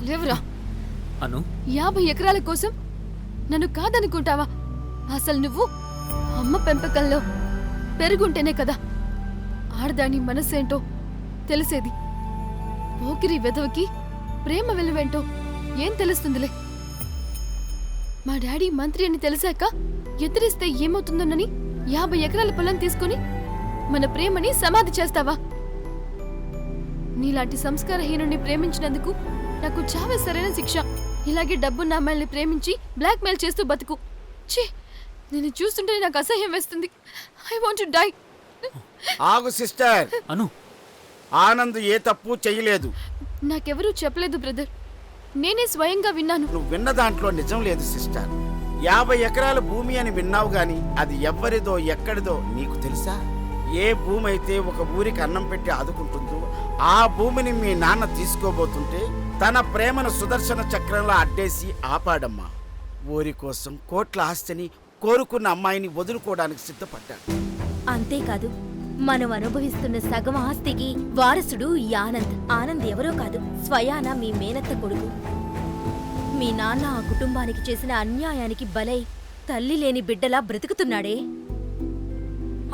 లేవరా. అను 50 ఎకరాల కోసం నన్ను కాదనుకుంటావా? అసలు నువ్వు అమ్మ పెంపకంలో పెరుగుంటేనే కదా ఆడదాని మనసేంటో తెలిసేది. పోకిరి వెధవకి ప్రేమ విలువేంటో ఏం తెలుస్తుందిలే. మా డాడీ మంత్రి అని తెలిసాక ఎదిరిస్తే ఏమవుతుందోనని 50 ఎకరాల పొలం తీసుకుని మన ప్రేమని సమాధి చేస్తావా? నీలాంటి సంస్కారహీనుడిని ప్రేమించినందుకు నాకు చావే సరైన శిక్ష. ఇలాగే డబ్బున్న అమ్మాయిల్ని ప్రేమించి బ్లాక్ మెయిల్ చేస్తూ బతుకు. ఛీ, నేను చూస్తుంటే నాకు అసహ్యం వేస్తుంది. I want to die. ఆగు సిస్టర్. అను, ఆనంద్ ఏ తప్పు చేయలేదు. నాకెవరూ చెప్పలేదు బ్రదర్, నేనే స్వయంగా విన్నాను. నువ్వు విన్న దాంట్లో నిజం లేదు సిస్టర్. 50 ఎకరాల భూమి అని విన్నావు గాని అది ఎవరిదో ఎక్కడిదో నీకు తెలుసా? ఏ భూమి అయితే ఒక ఊరికి అన్నం పెట్టి ఆదుకుంటుందో ఆ భూమిని మీ నాన్న తీసుకోబోతుంటే తన ప్రేమను సుదర్శన చక్రంలో అడ్డేసి ఆపాడమ్మా. ఊరి కోసం కోట్ల ఆస్తిని కోరుకున్న అమ్మాయిని వదులుకోవడానికి సిద్ధపడ్డాడు. అంతేకాదు, మనం అనుభవిస్తున్న సగం ఆస్తికి వారసుడు ఈ ఆనంద్. ఆనంద్ ఎవరో కాదు, స్వయాన మీ మేనత్త కొడుకు. మీ నాన్న ఆ కుటుంబానికి చేసిన అన్యాయానికి బలై తల్లి లేని బిడ్డలా బ్రతుకుతున్నాడే.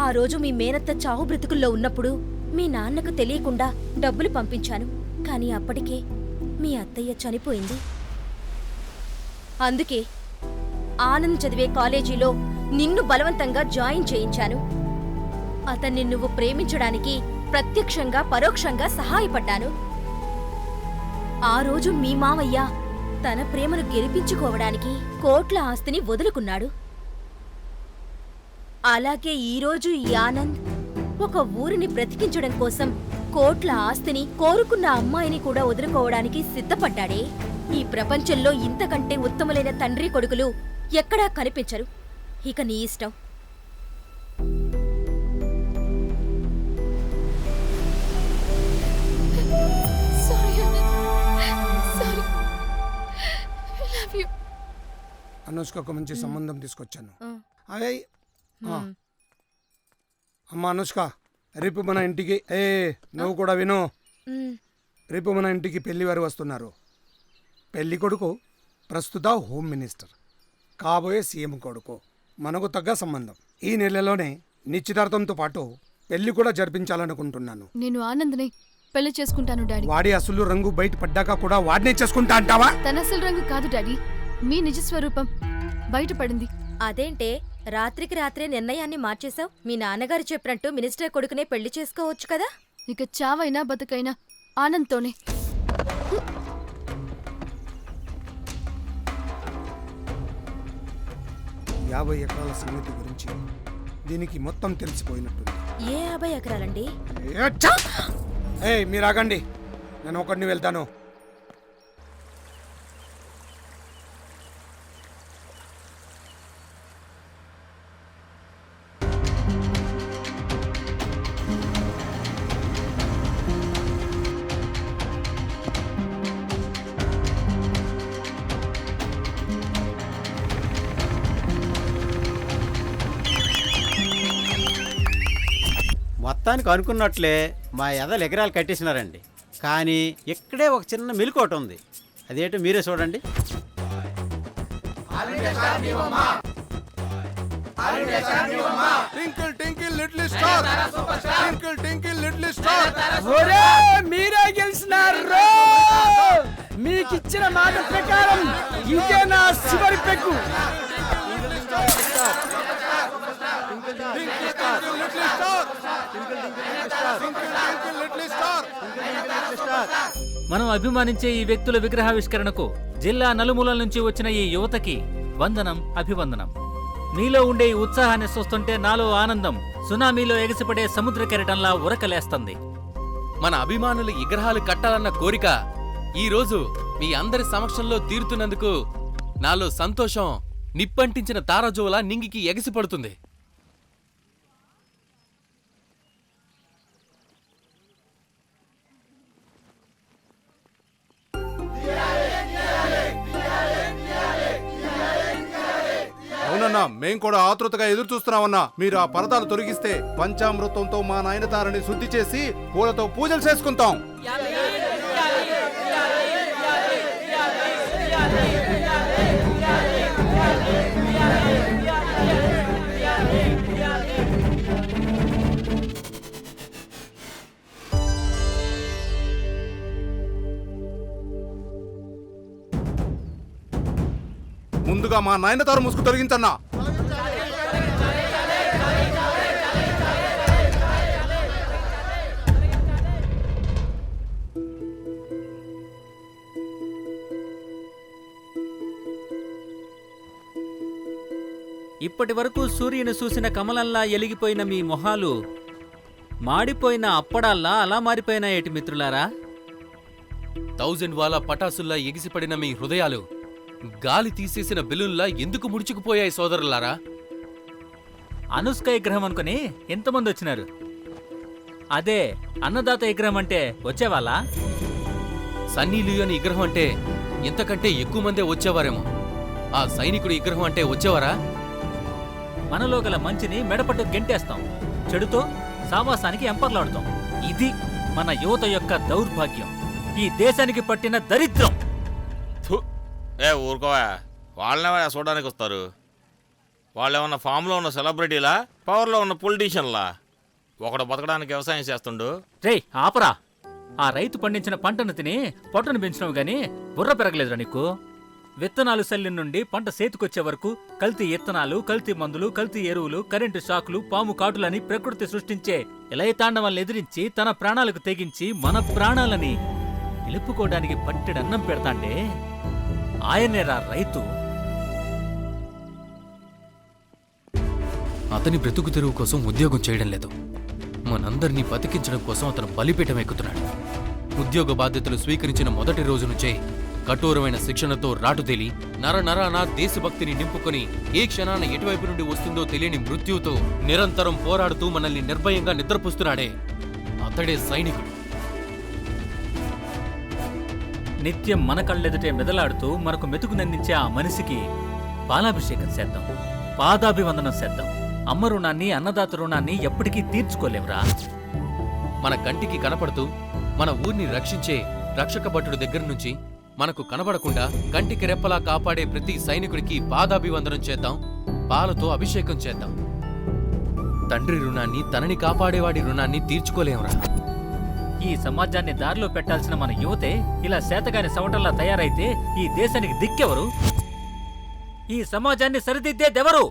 ఆ రోజు మీ మేనత్త చావు బ్రతుకుల్లో ఉన్నప్పుడు మీ నాన్నకు తెలియకుండా డబ్బులు పంపించాను. కానీ అప్పటికే మీ అత్తయ్య చనిపోయింది. అందుకే ఆనంద్ చదివే కాలేజీలో నిన్ను బలవంతంగా జాయిన్ చేయించాను. అతన్ని నువ్వు ప్రేమించడానికి ప్రత్యక్షంగా పరోక్షంగా సహాయపడ్డాను. ఆ రోజు మీ మావయ్య తన ప్రేమను గెలిపించుకోవడానికి కోట్ల ఆస్తిని వదులుకున్నాడు. అలాగే ఈరోజు ఈ ఆనంద్ ఒక ఊరిని బ్రతికించడం కోసం కోట్ల ఆస్తిని కోరుకున్న అమ్మాయిని కూడా వదులుకోవడానికి సిద్ధపడ్డాడే. ఈ ప్రపంచంలో ఇంతకంటే ఉత్తములైన తండ్రి కొడుకులు ఎక్కడా కనిపించరు. ఇక నీ ఇష్టం. అనుష్కకు మంచి సంబంధం తీసుకొచ్చాను. అదే అమ్మ అనుష్క, రేపు మన ఇంటికి నువ్వు కూడా విను. రేపు మన ఇంటికి పెళ్లి వారు వస్తున్నారు. పెళ్లి కొడుకు ప్రస్తుత హోమ్ మినిస్టర్, కాబోయే సీఎం కొడుకు. మనకు తగ్గ సంబంధం. ఈ నెలలోనే నిశ్చితార్థంతో పాటు పెళ్లి కూడా జరిపించాలనుకుంటున్నాను. నేను ఆనంద్ని పెళ్లి చేసుకుంటాను డాడీ. వాడి అసలు రంగు బయట పడ్డాక కూడా వాడినే చేసుకుంటా అంటావా? తన అసలు రంగు కాదు డాడీ, మీ నిజస్వరూపం బయటపడింది. అదేంటే రాత్రికి రాత్రే నిర్ణయాన్ని మార్చేశావు? మీ నాన్నగారు చెప్పినట్టు మినిస్టర్ కొడుకునే పెళ్లి చేసుకోవచ్చు కదా. ఇక చావైనా బతుకైనా ఆనంద్తోనే. యాభై ఎకరాల సంగతి గురించి దీనికి మొత్తం తెలిసిపోయినట్టుంది. ఏ 50 ఎకరాలండి? మీరు ఆగండి, నేను ఒకడిని వెళ్తాను. మొత్తానికి అనుకున్నట్లే మా ఎదలు ఎకరాలు కట్టేసినారండి. కానీ ఇక్కడే ఒక చిన్న మెలికోట ఉంది. అదేంటో మీరే చూడండి. మీరే గెలిచినారు. మీకిచ్చిన మాట ప్రకారం ఇదే నా చివరి పెగ్గు. మనం అభిమానించే ఈ వ్యక్తుల విగ్రహావిష్కరణకు జిల్లా నలుమూలల నుంచి వచ్చిన ఈ యువతకి వందనం, అభివందనం. మీలో ఉండే ఈ ఉత్సాహాన్ని చూస్తుంటే నాలో ఆనందం సునామీలో ఎగసిపడే సముద్ర కెరటంలా ఉరకలేస్తుంది. మన అభిమానుల విగ్రహాలు కట్టాలన్న కోరిక ఈ రోజు మీ అందరి సమక్షంలో తీరుతున్నందుకు నాలో సంతోషం నిప్పంటించిన తారాజువలా నింగికి ఎగసిపడుతుంది. అవునన్నా, మేం కూడా ఆతృతగా ఎదురు చూస్తున్నామన్నా. మీరు ఆ పరదాలు తొలగిస్తే పంచామృతంతో మా నాయనతారని శుద్ధి చేసి పూలతో పూజలు చేసుకుంటాం. ముందుగా మా నాయనతార ముసుగు తొలగించన్నా. ఇప్పటి వరకు సూర్యుని చూసిన కమలంలా ఎలిగిపోయిన మీ మొహాలు మాడిపోయిన అప్పడాల్లా అలా మారిపోయినా ఏటి మిత్రులారా? 1000 వాలా పటాసుల్లా ఎగిసిపడిన మీ హృదయాలు గాలి తీసేసిన బెలూన్లా ఎందుకు ముడుచుకుపోయాయి సోదరులారా? అనుష్క విగ్రహం అనుకుని ఎంతమంది వచ్చినారు? అదే అన్నదాత విగ్రహం అంటే వచ్చేవాళ్ళా? సన్నీ లియోని విగ్రహం అంటే ఇంతకంటే ఎక్కువ మందే వచ్చేవారేమో. ఆ సైనికుడి విగ్రహం అంటే వచ్చేవారా? మనలో గల మంచిని మెడపట్టు గెంటేస్తాం, చెడుతో సావాసానికి ఎంపర్లాడుతాం. ఇది మన యువత యొక్క దౌర్భాగ్యం, ఈ దేశానికి పట్టిన దరిద్రం. ఏ ఊరుకోవా, వాళ్ళనే చూడడానికి వస్తారు. వాళ్ళు ఏమన్నా ఫామ్లో ఉన్న సెలబ్రిటీలా, పవర్లో ఉన్న పొలిటీషియన్లా? ఒకడు బతకడానికి వ్యవసాయం చేస్తుండు. రేయ్ ఆపరా! ఆ రైతు పండించిన పంటను తిని పొట్టను పెంచినావు గాని బుర్ర పెరగలేదురా నీకు? విత్తనాలు సల్లిన నుండి పంట చేతికొచ్చే వరకు కల్తీ ఇత్తనాలు, కల్తీ మందులు, కల్తీ ఎరువులు, కరెంటు షాకులు, పాము కాటులని ప్రకృతి సృష్టించే ఇలయతాండవాలను ఎదిరించి తన ప్రాణాలకు తెగించి మన ప్రాణాలని నిలుపుకోవడానికి పట్టెడన్నం పెడతాండే ఆయనేరా రైతు. అతని బ్రతుకు తెరువు కోసం ఉద్యోగం చేయడం లేదు, మనందరినీ బతికించడం కోసం అతను బలిపీఠం ఎక్కుతున్నాడు. ఉద్యోగ బాధ్యతలు స్వీకరించిన మొదటి రోజు నుంచే కఠోరమైన శిక్షణతో రాటుతేలి నరనరాన దేశభక్తిని నింపుకొని ఏ క్షణాన ఎటువైపు నుండి వస్తుందో తెలియని మృత్యువుతో నిరంతరం పోరాడుతూ మనల్ని నిర్భయంగా నిద్రపుస్తున్నాడే అతడే సైనికుడు. నిత్యం మన కళ్ళెదుటే మెదలాడుతూ మనకు మెతుకునందించే ఆ మనిషికి పాలాభిషేకం చేద్దాం, పాదాభివందనం చేద్దాం. అమ్మ రుణాన్ని, అన్నదాత రుణాన్ని ఎప్పటికీ తీర్చుకోలేవురా. మన కంటికి కనపడుతూ మన ఊరిని రక్షించే రక్షక భటుడి దగ్గర నుంచి మనకు కనబడకుండా కంటికి రెప్పలా కాపాడే ప్రతి సైనికుడికి పాదాభివందనం చేద్దాం, పాలతో అభిషేకం చేద్దాం. తండ్రి రుణాన్ని, తనని కాపాడేవాడి రుణాన్ని తీర్చుకోలేమురా. ఈ సమాజాన్ని దారిలో పెట్టాల్సిన మన యువతే ఇలా శాతగాని సవటంలా తయారైతే ఈ దేశానికి దిక్కెవరు? ఈ సమాజాన్ని సరిదిద్దేదెవరు?